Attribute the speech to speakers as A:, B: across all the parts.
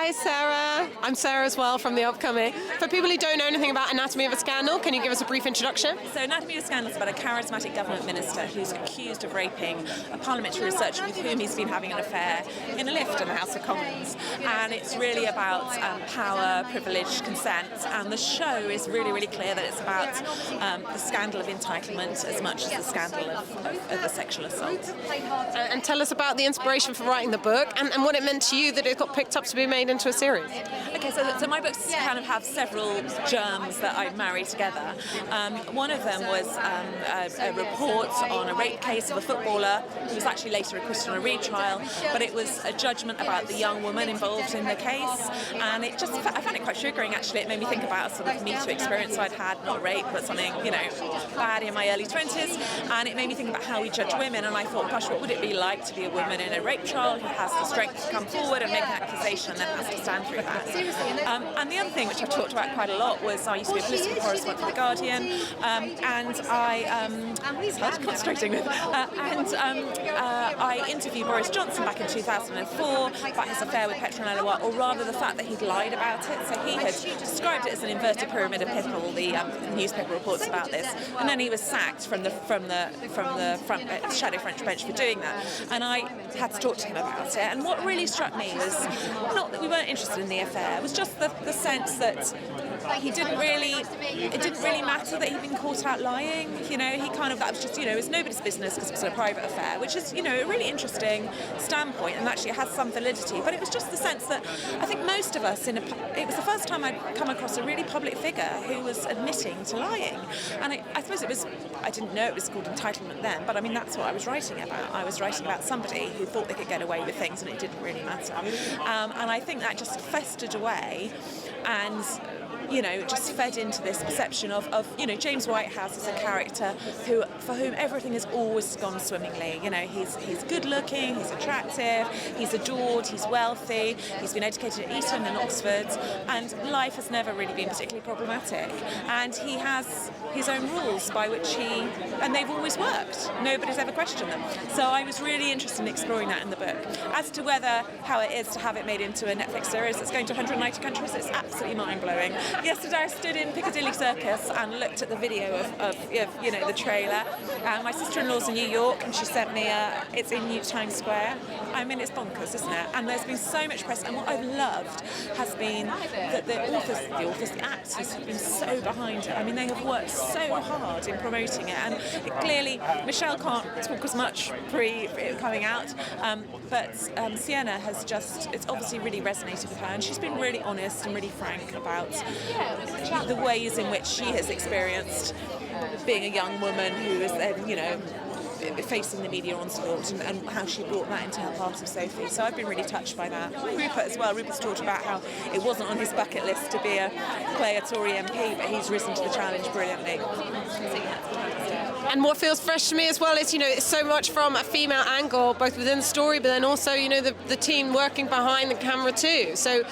A: Hi, Sarah. I'm Sarah as well from The Upcoming. For people who don't know anything about Anatomy of a Scandal, can you give us a brief introduction?
B: So Anatomy of a Scandal is about a charismatic government minister who's accused of raping a parliamentary researcher with whom he's been having an affair in a lift in the House of Commons. And it's really about power, privilege, consent, and the show is really, really clear that it's about the scandal of entitlement as much as the scandal of the sexual assault.
A: And tell us about the inspiration for writing the book and what it meant to you that it got picked up to be made into a series.
B: Okay, so my books kind of have several germs that I marry together. One of them was a report on a rape case of a footballer who was actually later acquitted on a retrial, but it was a judgment about the young woman involved in the case, and I found it quite triggering actually. It made me think about a sort of Me Too experience I'd had, not rape, but something, bad in my early 20s, and it made me think about how we judge women, and I thought, gosh, what would it be like to be a woman in a rape trial who has the strength to come forward and make an accusation and then has to stand through that. And the other thing which I've talked about quite a lot was I used to be a political correspondent for The Guardian, and I interviewed Boris Johnson back in 2004 about his affair with Petronella, or rather the fact that he'd lied about it. So he had described it as an inverted pyramid of people. The newspaper reports about this, and then he was sacked from the shadow French bench for doing that. And I had to talk to him about it. And what really struck me was not that we weren't interested in the affair. It was just the sense that it didn't really matter that he'd been caught out lying. That was just, it was nobody's business because it was a private affair, which is, a really interesting standpoint, and actually it has some validity. But it was just the sense that I think most of us, it was the first time I'd come across a really public figure who was admitting to lying. And I suppose I didn't know it was called entitlement then, but I mean, that's what I was writing about. I was writing about somebody who thought they could get away with things and it didn't really matter. And I think that just festered away and just fed into this perception of James Whitehouse as a character for whom everything has always gone swimmingly. He's good looking, he's attractive, he's adored, he's wealthy, he's been educated at Eton and Oxford, and life has never really been particularly problematic. And he has his own rules by which and they've always worked. Nobody's ever questioned them. So I was really interested in exploring that in the book. As to how it is to have it made into a Netflix series that's going to 190 countries, it's absolutely mind-blowing. Yesterday I stood in Piccadilly Circus and looked at the video of the trailer. My sister-in-law's in New York and she sent me it's in New Times Square. I mean, it's bonkers, isn't it? And there's been so much press, and what I've loved has been that the actors have been so behind it. I mean, they have worked so hard in promoting it, and clearly Michelle can't talk as much pre coming out, but Sienna has it's obviously really resonated with her, and she's been really honest and really frank about the ways in which she has experienced being a young woman who is then, facing the media onslaught and how she brought that into her part of Sophie. So I've been really touched by that. Rupert as well. Rupert's talked about how it wasn't on his bucket list to play a Tory MP, but he's risen to the challenge brilliantly.
A: And what feels fresh to me as well is, it's so much from a female angle, both within the story, but then also, the team working behind the camera too. So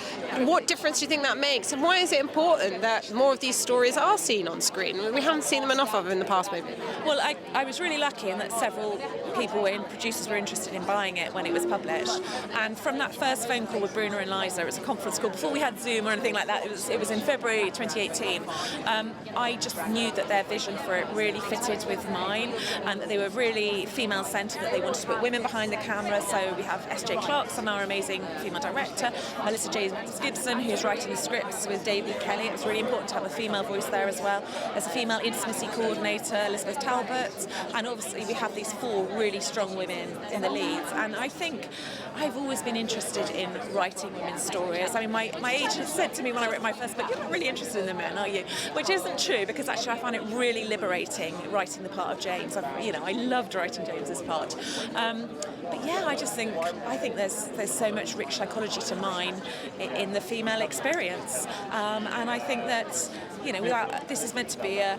A: what difference do you think that makes? And why is it important that more of these stories are seen on screen? We haven't seen them enough of in the past, maybe.
B: Well, I was really lucky in that several producers were interested in buying it when it was published. And from that first phone call with Bruna and Liza, it was a conference call before we had Zoom or anything like that. It was in February 2018. I just knew that their vision for it really fitted with mine, and that they were really female-centred, that they wanted to put women behind the camera. So we have S.J. Clarkson, our amazing female director, Melissa James Gibson, who's writing the scripts with David Kelly. It was really important to have a female voice there as well. There's a female intimacy coordinator, Elizabeth Talbot, and obviously we have these 4 really strong women in the leads. And I think I've always been interested in writing women's stories. I mean, my agent said to me when I wrote my first book, "You're not really interested in the men, are you?" Which isn't true, because actually I find it really liberating writing the part of James. I loved writing James's part. But yeah, I think there's so much rich psychology to mine in the female experience, and I think that this is meant to be a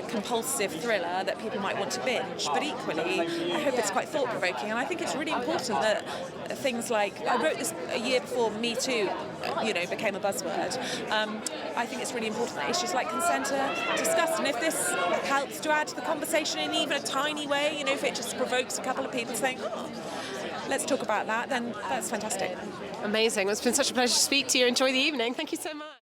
B: compulsive thriller that people might want to binge, but equally I hope it's quite thought-provoking, and I think it's really important that things like, I wrote this a year before Me Too became a buzzword. I think it's really important that issues like consent are discussed, and if this helps to add to the conversation in even a tiny way, if it just provokes a couple of people saying, let's talk about that, then that's fantastic.
A: Amazing. Well, it's been such a pleasure to speak to you. Enjoy the evening. Thank you so much.